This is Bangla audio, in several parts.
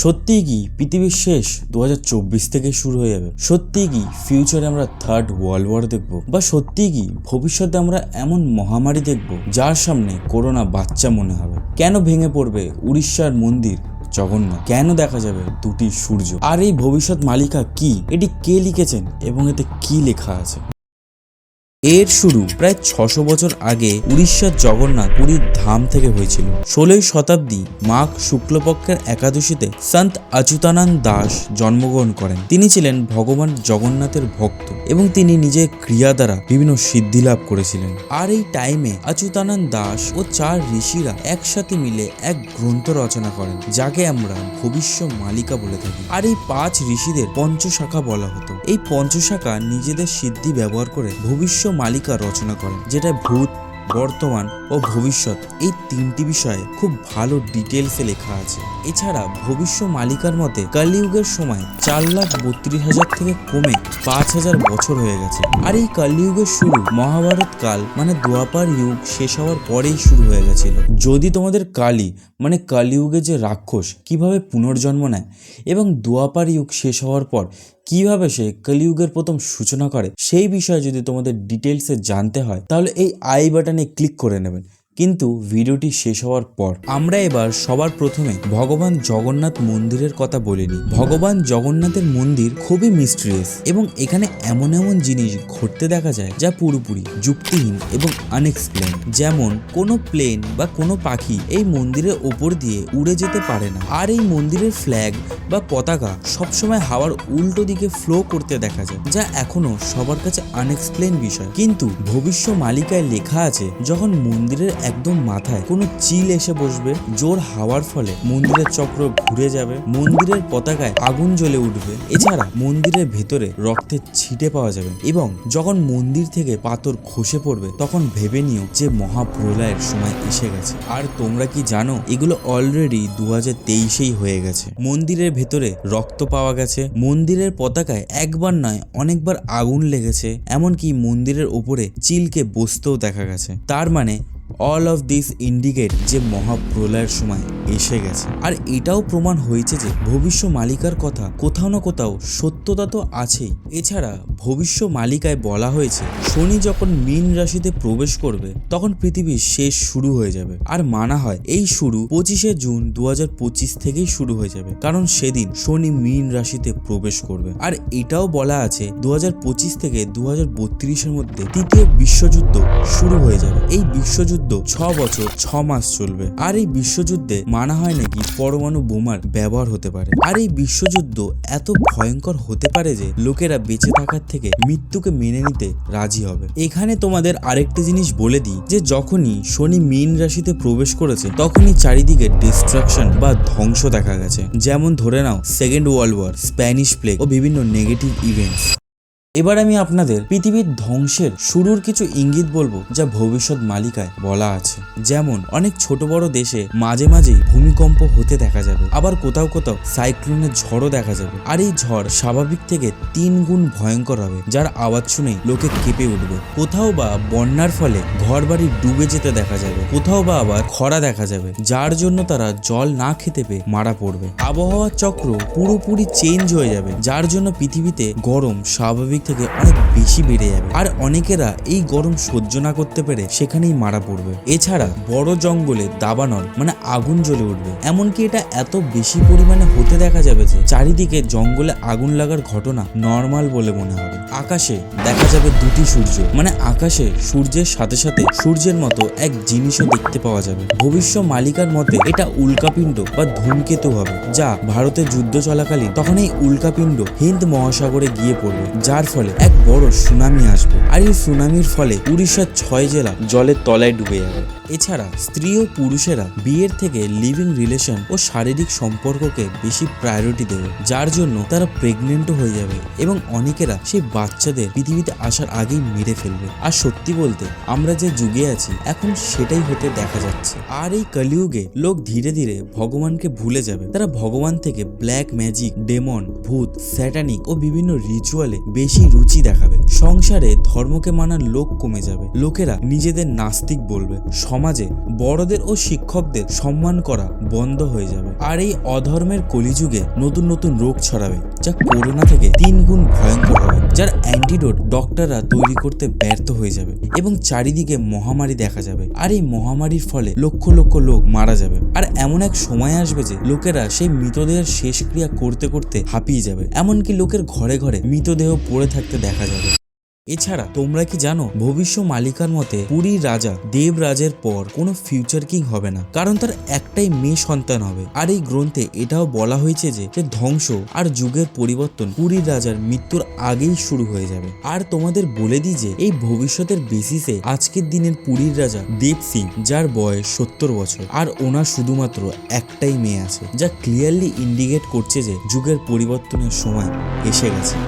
সত্যিই কি পৃথিবীর শেষ 2024 থেকে শুরু হয়ে যাবে? সত্যিই কি ফিউচারে আমরা থার্ড ওয়ার্ল্ড ওয়ার দেখব? বা সত্যিই কি ভবিষ্যতে আমরা এমন মহামারী দেখব যার সামনে করোনা বাচ্চা মনে হবে? কেন ভেঙে পড়বে উড়িষ্যার মন্দির জগন্নাথ? কেন দেখা যাবে দুটি সূর্য? আর এই ভবিষ্যৎ মালিকা কি? এটি কে লিখেছেন এবং এতে কি লেখা আছে? এর শুরু প্রায় 600 বছর আগে উড়িষ্যার জগন্নাথ পুরীর ধাম থেকে হয়েছিল। 16ই শতাব্দী মাঘ শুক্লপক্ষের একাদশীতে সন্ত অচ্যুতানন্দ দাস জন্মগ্রহণ করেন। তিনি ছিলেন ভগবান জগন্নাথের ভক্ত এবং তিনি নিজের ক্রিয়া দ্বারা বিভিন্ন সিদ্ধি লাভ করেছিলেন। আর এই টাইমে অচ্যুতানন্দ দাস ও 4 ঋষিরা একসাথে মিলে এক গ্রন্থ রচনা করেন, যাকে আমরা ভবিষ্য মালিকা বলে থাকি। আর এই 5 ঋষিদের পঞ্চশাখা বলা হতো। এই পঞ্চশাখা নিজেদের সিদ্ধি ব্যবহার করে ভবিষ্য মালিকা রচনা করেন, যেটা ভূত, বর্তমান ও ভবিষ্যৎ এই 3টি বিষয়ে খুব ভালো ডিটেলসে লেখা আছে। এছাড়া ভবিষ্য মালিকার মতে কলিযুগের সময় 4,32,000 থেকে কমে 5,000 বছর হয়ে গেছে। আর এই কলিযুগের শুরু মহাভারত কাল মানে দ্বাপর যুগ শেষ হওয়ার পরেই শুরু হয়ে গেছিল। যদি তোমাদের কালী মানে কলিযুগে যে রাক্ষস কিভাবে পুনর্জন্ম নেয় এবং দ্বাপর যুগ শেষ হওয়ার পর কিভাবে সে কলিযুগের প্রথম সূচনা করে, সেই বিষয়ে যদি তোমাদের ডিটেলসে জানতে হয় তাহলে এই আই বাটনে ক্লিক করে নেবেন। কিন্তু ভিডিওটি শেষ হওয়ার পর আমরা এবার সবার প্রথমে ভগবান জগন্নাথ মন্দিরের কথা বলিনি। ভগবান জগন্নাথের মন্দির খুবই মিস্ট্রিয়াস এবং এখানে এমন এমন জিনিস ঘটতে দেখা যায় যা পুরোপুরি যুক্তিহীন এবং আনএক্সপ্লেন। যেমন কোনো প্লেন বা কোনো পাখি এই মন্দিরের ওপর দিয়ে উড়ে যেতে পারে না। আর এই মন্দিরের ফ্ল্যাগ বা পতাকা সবসময় হাওয়ার উল্টো দিকে ফ্লো করতে দেখা যায়, যা এখনো সবার কাছে আনএক্সপ্লেন বিষয়। কিন্তু ভবিষ্য মালিকায় লেখা আছে যখন মন্দিরের একদম মাথায় কোনো চিল এসে বসবে, জোর হাওয়ার ফলে মন্দিরের চক্র ঘুরে যাবে, মন্দিরের পতাকায় আগুন জ্বলে উঠবে, এছাড়া মন্দিরের ভেতরে রক্তের ছিটে পাওয়া যাবে এবং যখন মন্দির থেকে পাথর খসে পড়বে তখন ভেবে নিও যে মহাপ্রলয়ের সময় এসে গেছে। আর তোমরা কি জানো এগুলো অলরেডি 2023-এই হয়ে গেছে। মন্দিরের ভেতরে রক্ত পাওয়া গেছে, মন্দিরের পতাকায় একবার নয় অনেকবার আগুন লেগেছে, এমনকি মন্দিরের ওপরে চিলকে বসতেও দেখা গেছে। তার মানে অল অফ দিস ইন্ডিকেট যে মহাপ্রলয়ের সময় এসে গেছে। আর এটাও প্রমাণ হয়েছে যে ভবিষ্য মালিকার কথা কোথাও না কোথাও সত্যতা তো আছেই। এছাড়া ভবিষ্য মালিকায় বলা হয়েছে শনি যখন মীন রাশিতে প্রবেশ করবে তখন পৃথিবীর শেষ শুরু হয়ে যাবে। আর মানা হয় এই শুরু 25শে জুন 2025 থেকেই শুরু হয়ে যাবে, কারণ সেদিন শনি মীন রাশিতে প্রবেশ করবে। আর এটাও বলা আছে 2025 থেকে 2032-এর মধ্যে তৃতীয় বিশ্বযুদ্ধ শুরু হয়ে যাবে। এই বিশ্বযুদ্ধ 6 বছর 6 মাস চলবে। আর এই বিশ্বযুদ্ধে মানা হয় নাকি পরমাণু বোমার ব্যবহার হতে পারে। আর এই বিশ্বযুদ্ধ এত ভয়ঙ্কর হতে পারে যে লোকেরা বেঁচে থাকার থেকে মৃত্যুকে মেনে নিতে রাজি হবে। এখানে তোমাদের আরেকটি জিনিস বলে দিই যে যখনই শনি মীন রাশিতে প্রবেশ করেছে তখনই চারিদিকে ডিস্ট্রাকশন বা ধ্বংস দেখা গেছে। যেমন ধরে নাও second world war, Spanish plague ও বিভিন্ন নেগেটিভ ইভেন্টস। এবার আমি আপনাদের পৃথিবীর ধ্বংসের শুরুর কিছু ইঙ্গিত বলবো যা ভবিষ্যৎ মালিকায় বলা আছে। যেমন অনেক ছোট বড় দেশে মাঝে মাঝেই ভূমিকম্প হতে দেখা যাবে, আবার কোথাও কোথাও সাইক্লোনের ঝড়ও দেখা যাবে। আর এই ঝড় স্বাভাবিক থেকে 3 গুণ ভয়ঙ্কর হবে, যার আওয়াজ শুনেই লোকে কেঁপে উঠবে। কোথাও বা বন্যার ফলে ঘরবাড়ি ডুবে যেতে দেখা যাবে, কোথাও বা আবার খরা দেখা যাবে, যার জন্য তারা জল না খেতে পেয়ে মারা পড়বে। আবহাওয়ার চক্র পুরোপুরি চেঞ্জ হয়ে যাবে, যার জন্য পৃথিবীতে গরম স্বাভাবিক থেকে অনেক বেশি বেড়ে যাবে। আর অনেকেরা এই গরম সহ্য না করতে পেরে সেখানেই মারা পড়বে। এছাড়া বড় জঙ্গলে দাবানল মানে আগুন জ্বলে উঠবে। এমনকি এটা এত বেশি পরিমাণে হতে দেখা যাবে যে চারিদিকে জঙ্গলে আগুন লাগার ঘটনা নর্মাল বলে মনে হবে। আকাশে দেখা যাবে দুটি সূর্য, মানে আকাশে সূর্যের সাথে সাথে সূর্যের মতো এক জিনিসও দেখতে পাওয়া যাবে। ভবিষ্য মালিকার মতে এটা উল্কাপিণ্ড বা ধূমকেতু হবে, যা ভারতের যুদ্ধ চলাকালীন তখন এই উল্কাপিণ্ড হিন্দ মহাসাগরে গিয়ে পড়বে, যার ফলে এক বড় সুনামি আসবে। আর এই সুনামির ফলে উড়িষ্যার 6 জেলা জলের তলায় ডুবে যাবে। এছাড়া স্ত্রী ও পুরুষেরা বিয়ের থেকে লিভিং রিলেশন ও শারীরিক সম্পর্ককে বেশি প্রায়োরিটি দেবে, যার জন্য তারা প্রেগনেন্টও হয়ে যাবে এবং অনেকেরা সেই বাচ্চাদের পৃথিবীতে আসার আগেই মেরে ফেলবে। আর সত্যি বলতে আমরা যে যুগে আছি এখন সেটাই হতে দেখা যাচ্ছে। আর এই কলিযুগে লোক ধীরে ধীরে ভগবানকে ভুলে যাবে। তারা ভগবান থেকে ব্ল্যাক ম্যাজিক, ডেমন, ভূত, স্যাটানিক ও বিভিন্ন রিচুয়ালে বেশি রুচি দেখাবে। সংসারে ধর্মকে মানার লোক কমে যাবে, লোকেরা নিজেদের নাস্তিক বলবে। সমাজে বড়দের ও শিক্ষকদের সম্মান করা বন্ধ হয়ে যাবে। আর এই অধর্মের কলিযুগে নতুন নতুন রোগ ছড়াবে, যা করোনা থেকে 3 গুণ ভয়ঙ্কর হবে, যার অ্যান্টিডোট ডক্টররা তৈরি করতে ব্যর্থ হয়ে যাবে এবং চারিদিকে মহামারী দেখা যাবে। আর এই মহামারীর ফলে লক্ষ লক্ষ লোক মারা যাবে। আর এমন এক সময় আসবে যে লোকেরা সেই মৃতদেহের শেষক্রিয়া করতে করতে হাঁপিয়ে যাবে, এমনকি লোকের ঘরে ঘরে মৃতদেহ পড়ে থাকতে দেখা যাবে। এছাড়া তোমরা কি জানো, ভবিষ্য মালিকার মতে পুরীর রাজা দেবরাজের পর কোনো ফিউচার কিং হবে না, কারণ তার একটাই মেয়ে সন্তান হবে। আর এই গ্রন্থে এটাও বলা হয়েছে যে ধ্বংস আর যুগের পরিবর্তন পুরীর রাজার মৃত্যুর আগেই শুরু হয়ে যাবে। আর তোমাদের বলে দিই যে এই ভবিষ্যতের বেসিসে আজকের দিনের পুরীর রাজা দেব সিং, যার বয়স 70 বছর, আর ওনার শুধুমাত্র একটাই মেয়ে আছে, যা ক্লিয়ারলি ইন্ডিকেট করছে যে যুগের পরিবর্তনের সময় এসে গেছে।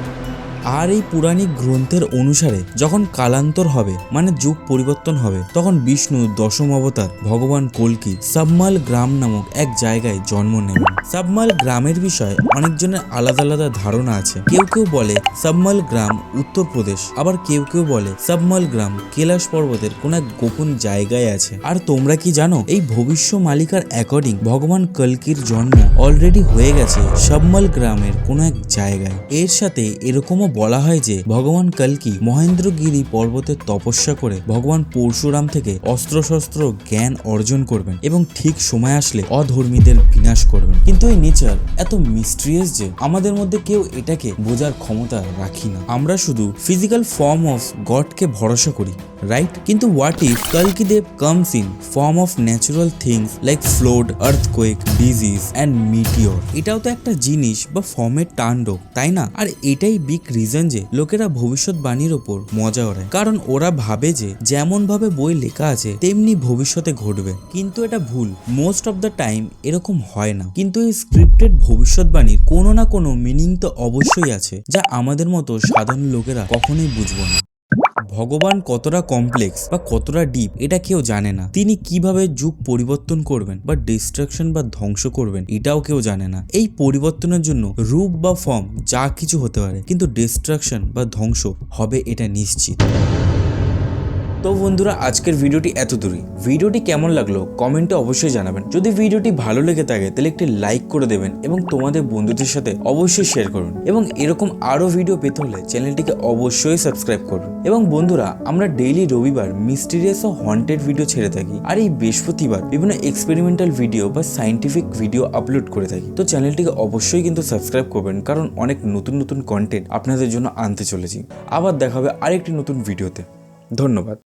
আর এই পুরাণিক গ্রন্থের অনুসারে যখন কালান্তর হবে, মানে যুগ পরিবর্তন হবে, তখন বিষ্ণু দশম অবতার ভগবান কল্কি সাবমাল গ্রাম নামক এক জায়গায় জন্ম নেবেন। সাবমাল গ্রামের বিষয়ে অনেকজনের আলাদা আলাদা ধারণা আছে। কেউ কেউ বলে সাবমাল গ্রাম উত্তরপ্রদেশ, আবার কেউ কেউ বলে সাবমাল গ্রাম কৈলাস পর্বতের কোন এক গোপন জায়গায় আছে। আর তোমরা কি জানো, এই ভবিষ্য মালিকার অ্যাকর্ডিং ভগবান কল্কির জন্ম অলরেডি হয়ে গেছে সাবমাল গ্রামের কোন এক জায়গায়। এর সাথে এরকমও বলা হয় যে ভগবান কল্কি মহেন্দ্রগিরি পর্বতের তপস্যা করে ভগবান পরশুরাম থেকে অস্ত্রশস্ত্র জ্ঞান অর্জন করবেন এবং ঠিক সময় আসলে অধর্মীদের বিনাশ করবেন। কিন্তু এই নেচার এত মিস্ট্রিয়াস যে আমাদের মধ্যে কেউ এটাকে বোঝার ক্ষমতা রাখি না। আমরা শুধু ফিজিক্যাল ফর্ম অফ গডকে ভরসা করি, রাইট? কিন্তু হোয়াট ইফ কল্কি Dev comes in form of natural things like flood, earthquake, disease and meteor? এটাও তো একটা জিনিস বা ফর্মের তাণ্ডব, তাই না? আর এটাই বিগ রিজন যে লোকেরা ভবিষ্যৎবাণীর ওপর মজা ওড়ায়, কারণ ওরা ভাবে যে যেমন ভাবে বই লেখা আছে তেমনি ভবিষ্যতে ঘটবে। কিন্তু এটা ভুল। মোস্ট অফ দ্য টাইম এরকম হয় না। কিন্তু এই স্ক্রিপ্টেড ভবিষ্যৎবাণীর কোনো না কোনো মিনিং তো অবশ্যই আছে, যা আমাদের মতো সাধারণ লোকেরা কখনোই বুঝবো না। ভগবান কতটা কমপ্লেক্স বা কতটা ডিপ এটা কেউ জানে না। তিনি কিভাবে যুগ পরিবর্তন করবেন বা ডিস্ট্রাকশন বা ধ্বংস করবেন এটাও কেউ জানে না। এই পরিবর্তনের জন্য রূপ বা ফর্ম যা কিছু হতে পারে, কিন্তু ডিস্ট্রাকশন বা ধ্বংস হবে এটা নিশ্চিত। তো বন্ধুরা, আজকের ভিডিওটি এত দূরই। ভিডিওটি কেমন লাগলো কমেন্টে অবশ্যই জানাবেন। যদি ভিডিওটি ভালো লেগে থাকে তাহলে একটি লাইক করে দেবেন এবং তোমাদের বন্ধুদের সাথে অবশ্যই শেয়ার করুন। এবং এরকম আরো ভিডিও পেতে হলে চ্যানেলটিকে অবশ্যই সাবস্ক্রাইব করুন। এবং বন্ধুরা, আমরা ডেইলি রবিবার মিস্টিরিয়াস ও হন্টেড ভিডিও ছেড়ে থাকি, আর এই বৃহস্পতিবার বিভিন্ন এক্সপেরিমেন্টাল ভিডিও বা সাইন্টিফিক ভিডিও আপলোড করে থাকি। তো চ্যানেলটিকে অবশ্যই কিন্তু সাবস্ক্রাইব করবেন, কারণ অনেক নতুন নতুন কন্টেন্ট আপনাদের জন্য আনতে চলেছি। আবার দেখা হবে আরেকটি নতুন ভিডিওতে। ধন্যবাদ।